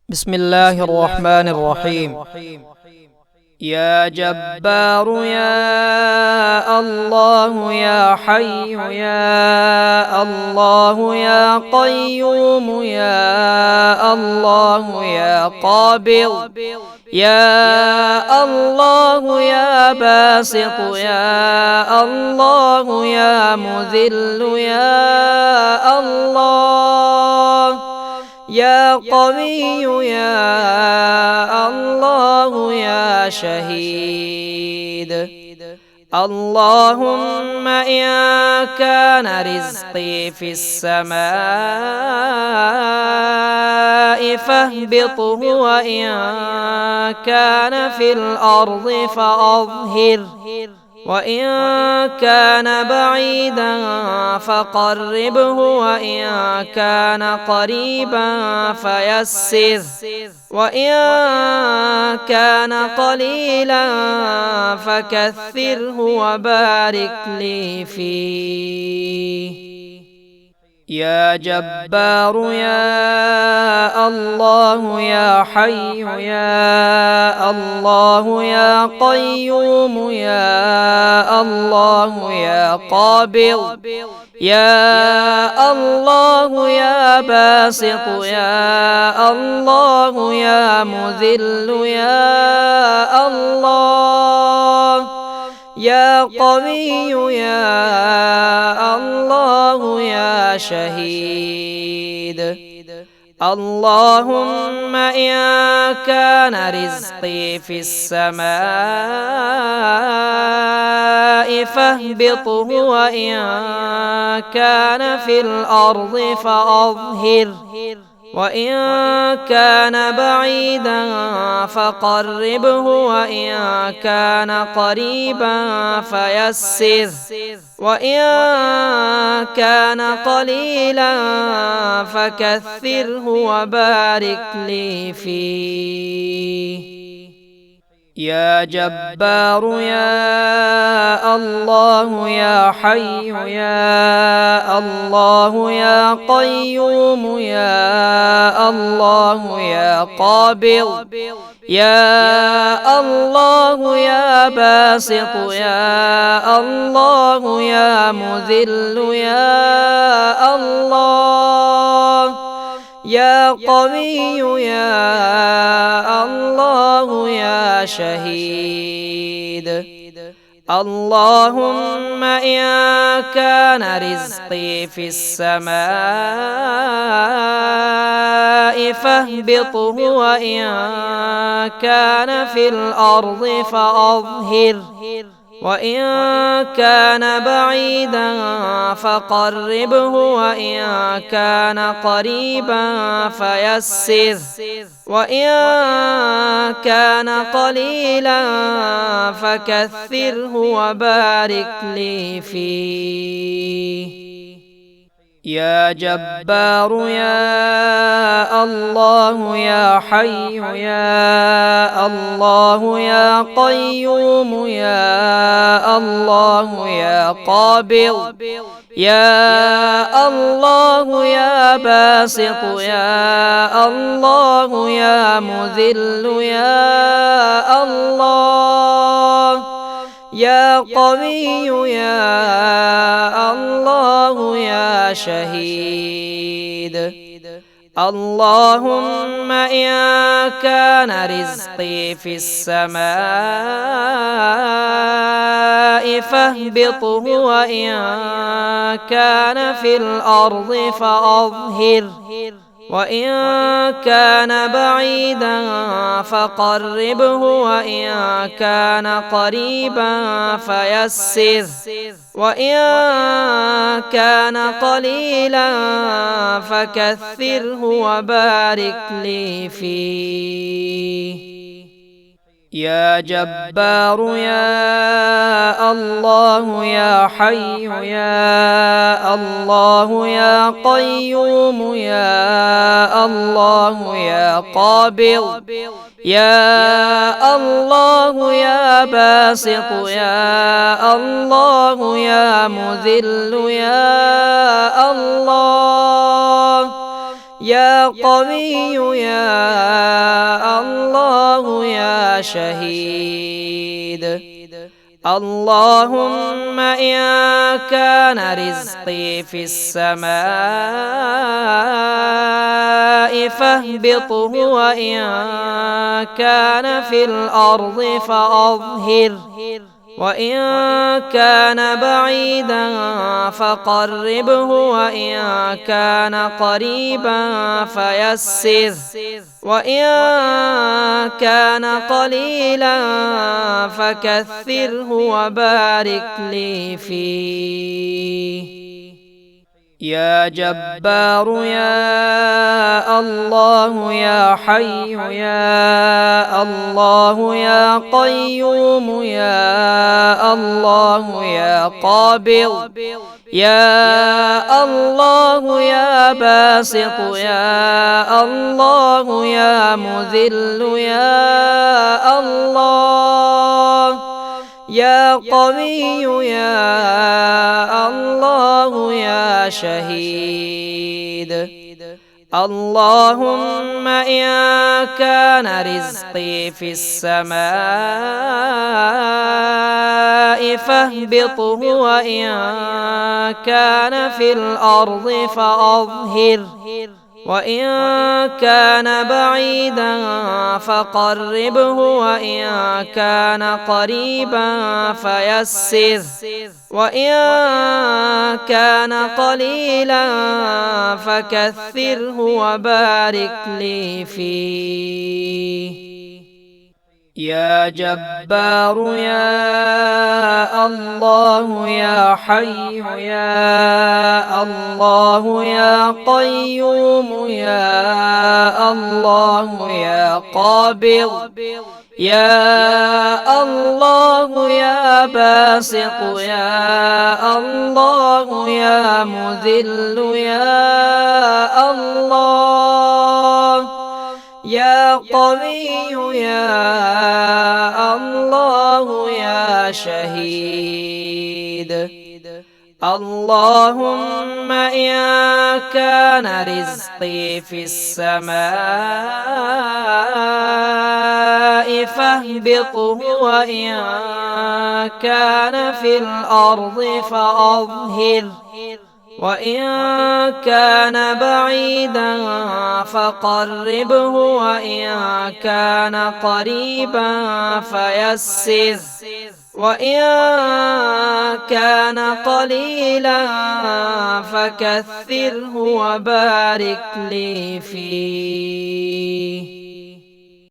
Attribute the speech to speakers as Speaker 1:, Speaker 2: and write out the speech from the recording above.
Speaker 1: بسم الله الرحمن الرحيم. يا جبار يا الله يا حي يا الله يا قيوم يا الله يا قابض يا الله يا باسط يا الله يا مذل يا الله يا قوي يا الله يا شهيد. اللهم إن كان رزقي في السماء فاهبطه، وإن كان في الأرض فأظهره، وإن كان بعيدا فقربه، وإن كان قريبا فيسره، وإن كان قليلا فكثره وبارك لي فيه. يا جبار يا الله يا حي يا الله يا قيوم يا الله يا قابض يا الله يا باسط يا الله يا مذل يا الله يا قوي يا الله يا شهيد. اللهم إن كان رزقي في السماء فاهبطه، وإن كان في الأرض فأظهره، وإن كان بعيدا فقربه، وإن كان قريبا فيسره، وإن كان قليلا فكثره وبارك لي فيه. يا جبار يا الله يا حي يا الله يا قيوم يا الله يا قابض يا الله يا باسط يا الله يا مذل يا الله يا قوي يا الله يا شهيد. اللهم إن كان رزقي في السماء فاهبطه، وإن كان في الأرض فأظهره، وإن كان بعيدا فقربه، وإن كان قريبا فيسره، وإن كان قليلا فكثره وبارك لي فيه. يا جبار يا الله يا حي يا الله يا قيوم يا الله يا قابض يا الله يا باسط يا الله يا مذل يا الله يا قوي يا الله يا شهيد. اللهم إن كان رزقي في السماء فاهبطه، وإن كان في الأرض فأظهره، وإن كان بعيدا فقربه، وإن كان قريبا فيسره، وإن كان قليلا فكثره وبارك لي فيه. يا جبار يا الله يا حي يا الله يا قيوم يا الله يا قابض يا الله يا باسط يا الله يا مذل يا الله يا قوي يا شهيد اللهم إن كان رزقي في السماء فاهبطه وإن كان في الأرض فأظهره وإن كان بعيدا فقربه وإن كان قريبا فيسره وإن كان قليلا فكثره وبارك لي فيه يا جبار يا الله يا حي يا الله يا قيوم يا الله يا قابض يا الله يا باسط يا الله يا مذل يا الله يا قوي يا الله يا شهيد اللهم إن كان رزقي في السماء فاهبطه وإن كان في الأرض فأظهره وإن كان بعيدا فقربه وإن كان قريبا فيسره وإن كان قليلا فكثره وبارك لي فيه يا جبار يا الله يا حي يا الله يا قيوم يا الله يا قابض يا الله يا باسط يا الله يا مذل يا الله يا قوي يا الله يا شهيد اللهم إن كان رزقي في السماء فاهبطه وإن كان في الأرض فأظهره وإن كان بعيدا فقربه وإن كان قريبا فيسره وإن كان قليلا فكثره وبارك لي فيه